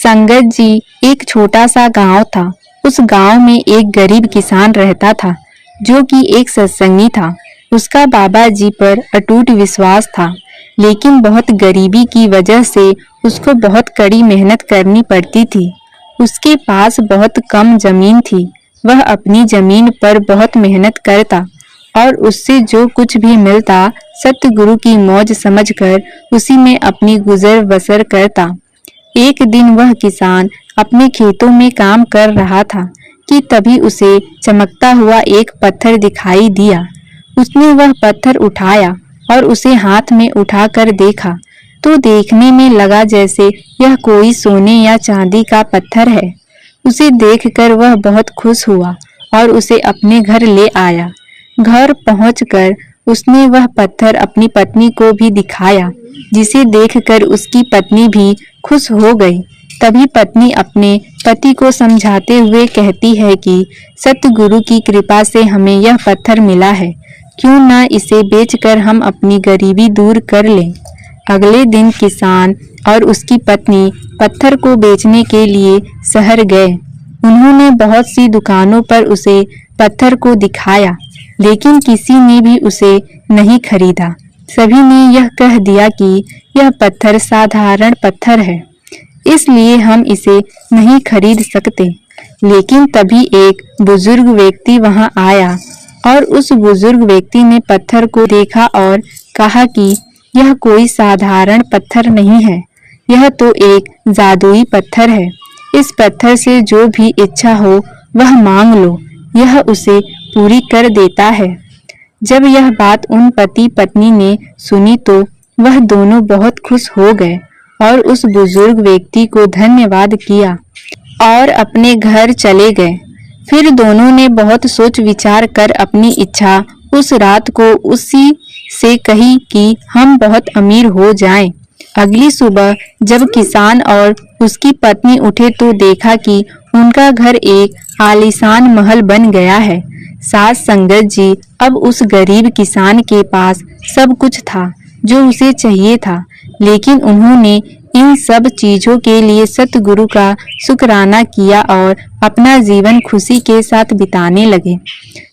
संगत जी, एक छोटा सा गांव था। उस गांव में एक गरीब किसान रहता था जो कि एक सत्संगी था। उसका बाबा जी पर अटूट विश्वास था, लेकिन बहुत गरीबी की वजह से उसको बहुत कड़ी मेहनत करनी पड़ती थी। उसके पास बहुत कम जमीन थी। वह अपनी जमीन पर बहुत मेहनत करता और उससे जो कुछ भी मिलता सतगुरु की मौज समझकर उसी में अपनी गुजर बसर करता। एक दिन वह किसान अपने खेतों में काम कर रहा था कि तभी उसे चमकता हुआ एक पत्थर दिखाई दिया। उसने वह पत्थर उठाया और उसे हाथ में उठाकर देखा तो देखने में लगा जैसे यह कोई सोने या चांदी का पत्थर है। उसे देखकर वह बहुत खुश हुआ और उसे अपने घर ले आया। घर पहुंचकर उसने वह पत्थर अपनी पत्नी को भी दिखाया, जिसे देखकर उसकी पत्नी भी खुश हो गई। तभी पत्नी अपने पति को समझाते हुए कहती है कि सतगुरु की कृपा से हमें यह पत्थर मिला है, क्यों ना इसे बेचकर हम अपनी गरीबी दूर कर लें। अगले दिन किसान और उसकी पत्नी पत्थर को बेचने के लिए शहर गए। उन्होंने बहुत सी दुकानों पर उसे पत्थर को दिखाया, लेकिन किसी ने भी उसे नहीं खरीदा। सभी ने यह कह दिया कि यह पत्थर साधारण पत्थर है, इसलिए हम इसे नहीं खरीद सकते। लेकिन तभी एक बुजुर्ग व्यक्ति वहां आया और उस बुजुर्ग व्यक्ति ने पत्थर को देखा और कहा कि यह कोई साधारण पत्थर नहीं है, यह तो एक जादुई पत्थर है। इस पत्थर से जो भी इच्छा हो वह मांग लो, यह उसे पूरी कर देता है। जब यह बात उन पति पत्नी ने सुनी तो वह दोनों बहुत खुश हो गए और उस बुजुर्ग व्यक्ति को धन्यवाद किया और अपने घर चले गए। फिर दोनों ने बहुत सोच विचार कर अपनी इच्छा उस रात को उसी से कही कि हम बहुत अमीर हो जाएं। अगली सुबह जब किसान और उसकी पत्नी उठे तो देखा कि उनका घर एक आलीशान महल बन गया है। साथ संगत जी, अब उस गरीब किसान के पास सब कुछ था जो उसे चाहिए था, लेकिन उन्होंने इन सब चीजों के लिए सतगुरु का शुक्राना किया और अपना जीवन खुशी के साथ बिताने लगे।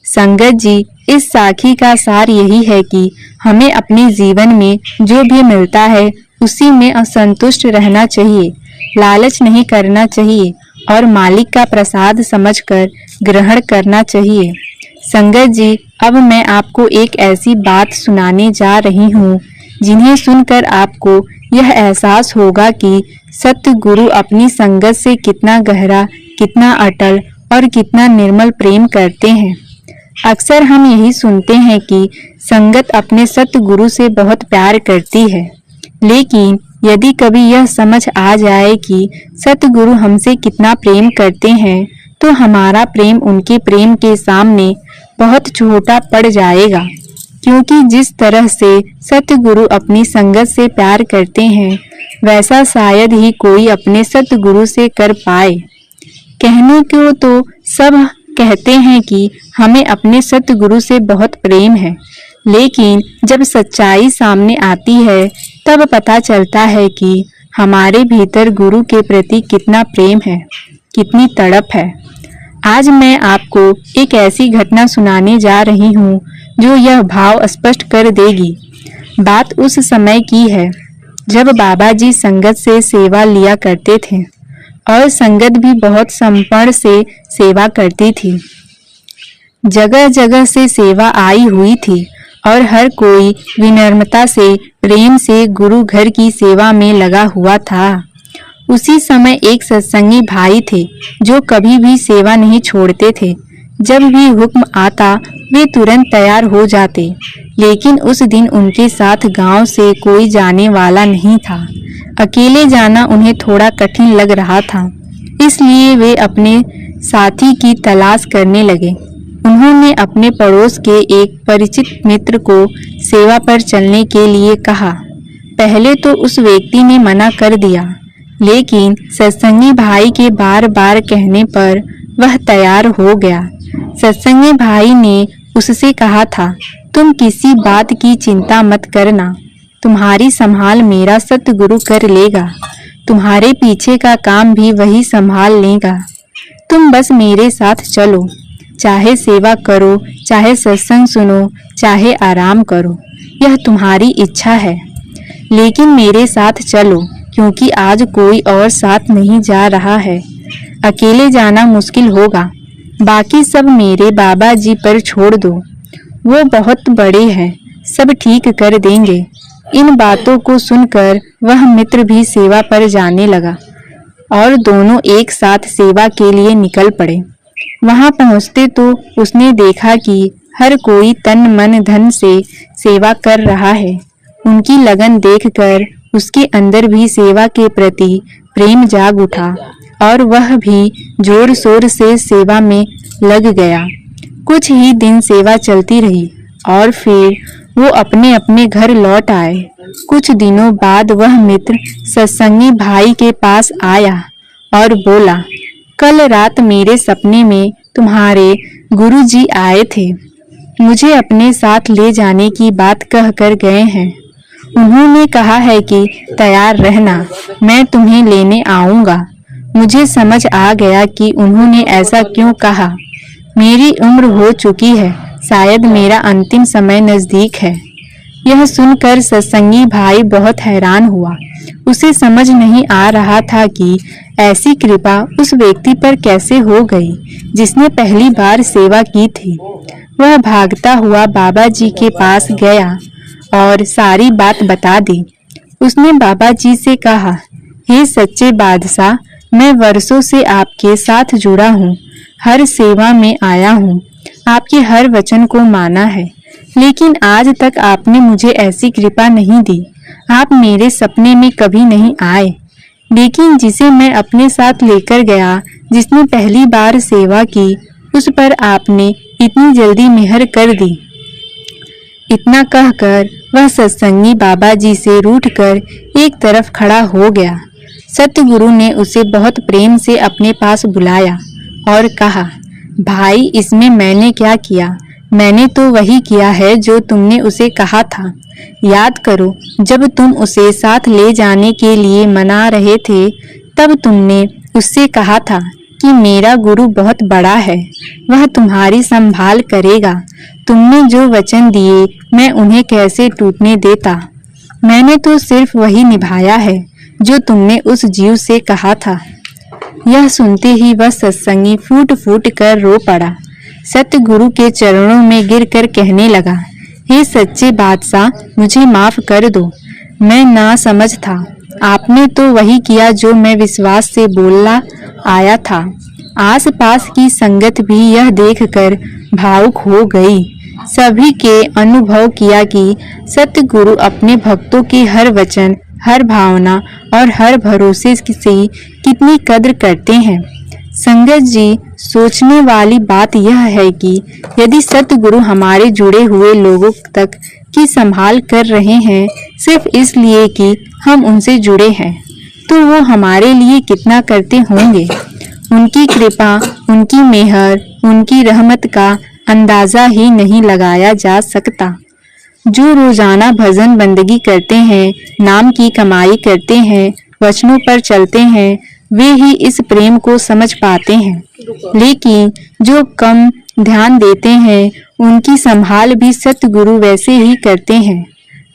संगत जी, इस साखी का सार यही है कि हमें अपने जीवन में जो भी मिलता है उसी में असंतुष्ट रहना चाहिए, लालच नहीं करना चाहिए और मालिक का प्रसाद समझकर ग्रहण करना चाहिए। संगत जी, अब मैं आपको एक ऐसी बात सुनाने जा रही हूँ जिन्हें सुनकर आपको यह एहसास होगा कि सतगुरु अपनी संगत से कितना गहरा, कितना अटल और कितना निर्मल प्रेम करते हैं। अक्सर हम यही सुनते हैं कि संगत अपने सतगुरु से बहुत प्यार करती है, लेकिन यदि कभी यह समझ आ जाए कि सतगुरु हमसे कितना प्रेम करते हैं तो हमारा प्रेम उनके प्रेम के सामने बहुत छोटा पड़ जाएगा, क्योंकि जिस तरह से सतगुरु अपनी संगत से प्यार करते हैं वैसा शायद ही कोई अपने सतगुरु से कर पाए। कहने को तो सब कहते हैं कि हमें अपने सतगुरु से बहुत प्रेम है, लेकिन जब सच्चाई सामने आती है तब पता चलता है कि हमारे भीतर गुरु के प्रति कितना प्रेम है, कितनी तड़प है। आज मैं आपको एक ऐसी घटना सुनाने जा रही हूँ जो यह भाव स्पष्ट कर देगी। बात उस समय की है जब बाबा जी संगत से सेवा लिया करते थे और संगत भी बहुत समर्पण से सेवा करती थी। जगह जगह से सेवा आई हुई थी और हर कोई विनम्रता से, प्रेम से गुरु घर की सेवा में लगा हुआ था। उसी समय एक सत्संगी भाई थे जो कभी भी सेवा नहीं छोड़ते थे। जब भी हुक्म आता वे तुरंत तैयार हो जाते, लेकिन उस दिन उनके साथ गांव से कोई जाने वाला नहीं था। अकेले जाना उन्हें थोड़ा कठिन लग रहा था, इसलिए वे अपने साथी की तलाश करने लगे। उन्होंने अपने पड़ोस के एक परिचित मित्र को सेवा पर चलने के लिए कहा। पहले तो उस व्यक्ति ने मना कर दिया, लेकिन सत्संगी भाई के बार-बार कहने पर वह तैयार हो गया। सत्संगी भाई ने उससे कहा था, तुम किसी बात की चिंता मत करना, तुम्हारी संभाल मेरा सतगुरु कर लेगा। तुम्हारे पीछे का काम भी वही संभाल लेगा। तुम बस मेरे साथ चलो, चाहे सेवा करो, चाहे सत्संग सुनो, चाहे आराम करो, यह तुम्हारी इच्छा है। लेकिन मेरे साथ चलो, क्योंकि आज कोई और साथ नहीं जा रहा है। अकेले जाना मुश्किल होगा। बाकी सब मेरे बाबा जी पर छोड़ दो, वो बहुत बड़े हैं, सब ठीक कर देंगे। इन बातों को सुनकर वह मित्र भी सेवा पर जाने लगा और दोनों एक साथ सेवा के लिए निकल पड़े। वहां पहुंचते तो उसने देखा कि हर कोई तन मन धन से सेवा कर रहा है। उनकी लगन देखकर उसके अंदर भी सेवा के प्रति प्रेम जाग उठा और वह भी जोर शोर से सेवा में लग गया। कुछ ही दिन सेवा चलती रही और फिर वो अपने अपने घर लौट आए। कुछ दिनों बाद वह मित्र सत्संगी भाई के पास आया और बोला, कल रात मेरे सपने में तुम्हारे गुरुजी आए थे। मुझे अपने साथ ले जाने की बात कहकर गए हैं। उन्होंने कहा है कि तैयार रहना, मैं तुम्हें लेने आऊंगा। मुझे समझ आ गया कि उन्होंने ऐसा क्यों कहा। मेरी उम्र हो चुकी है, शायद मेरा अंतिम समय नजदीक है। यह सुनकर सत्संगी भाई बहुत हैरान हुआ। उसे समझ नहीं आ रहा था कि ऐसी कृपा उस व्यक्ति पर कैसे हो गई जिसने पहली बार सेवा की थी। वह भागता हुआ बाबा जी के पास गया और सारी बात बता दी। उसने बाबा जी से कहा, हे सच्चे बादशाह, मैं वर्षों से आपके साथ जुड़ा हूँ, हर सेवा में आया हूँ, आपके हर वचन को माना है, लेकिन आज तक आपने मुझे ऐसी कृपा नहीं दी। आप मेरे सपने में कभी नहीं आए, लेकिन जिसे मैं अपने साथ लेकर गया, जिसने पहली बार सेवा की, उस पर आपने इतनी जल्दी मेहर कर दी। इतना कहकर वह सत्संगी बाबा जी से रूठकर एक तरफ खड़ा हो गया। सतगुरु ने उसे बहुत प्रेम से अपने पास बुलाया और कहा, भाई, इसमें मैंने क्या किया? मैंने तो वही किया है जो तुमने उसे कहा था। याद करो, जब तुम उसे साथ ले जाने के लिए मना रहे थे, तब तुमने उससे कहा था कि मेरा गुरु बहुत बड़ा है, वह तुम्हारी संभाल करेगा। तुमने जो वचन दिए, मैं उन्हें कैसे टूटने देता। मैंने तो सिर्फ वही निभाया है जो तुमने उस जीव से कहा था। यह सुनते ही वह सत्संगी फूट फूट कर रो पड़ा। सतगुरु के चरणों में गिरकर कहने लगा, हे सच्चे बादशाह, मुझे माफ कर दो, मैं ना समझ था। आपने तो वही किया जो मैं विश्वास से बोलना आया था। आसपास की संगत भी यह देखकर भावुक हो गई। सभी के अनुभव किया कि सतगुरु अपने भक्तों के हर वचन, हर भावना और हर भरोसे से कितनी कद्र करते हैं। संगत जी, सोचने वाली बात यह है कि यदि सतगुरु हमारे जुड़े हुए लोगों तक की संभाल कर रहे हैं सिर्फ इसलिए कि हम उनसे जुड़े हैं, तो वो हमारे लिए कितना करते होंगे। उनकी कृपा, उनकी मेहर, उनकी रहमत का अंदाजा ही नहीं लगाया जा सकता। जो रोजाना भजन बंदगी करते हैं, नाम की कमाई करते हैं, वचनों पर चलते हैं, वे ही इस प्रेम को समझ पाते हैं। लेकिन जो कम ध्यान देते हैं, उनकी संभाल भी सतगुरु वैसे ही करते हैं।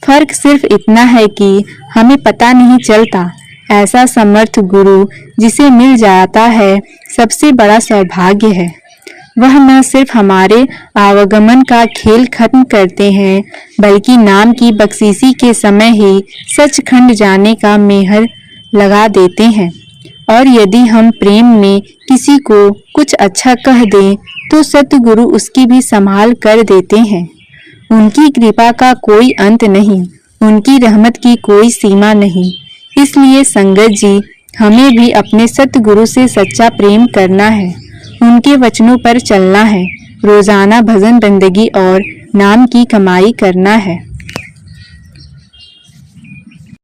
फर्क सिर्फ इतना है कि हमें पता नहीं चलता। ऐसा समर्थ गुरु जिसे मिल जाता है, सबसे बड़ा सौभाग्य है। वह न सिर्फ हमारे आवागमन का खेल खत्म करते हैं, बल्कि नाम की बख्शीशी के समय ही सचखंड जाने का मेहर लगा देते हैं। और यदि हम प्रेम में किसी को कुछ अच्छा कह दें, तो सतगुरु उसकी भी संभाल कर देते हैं। उनकी कृपा का कोई अंत नहीं, उनकी रहमत की कोई सीमा नहीं। इसलिए संगत जी, हमें भी अपने सतगुरु से सच्चा प्रेम करना है, उनके वचनों पर चलना है, रोजाना भजन बंदगी और नाम की कमाई करना है।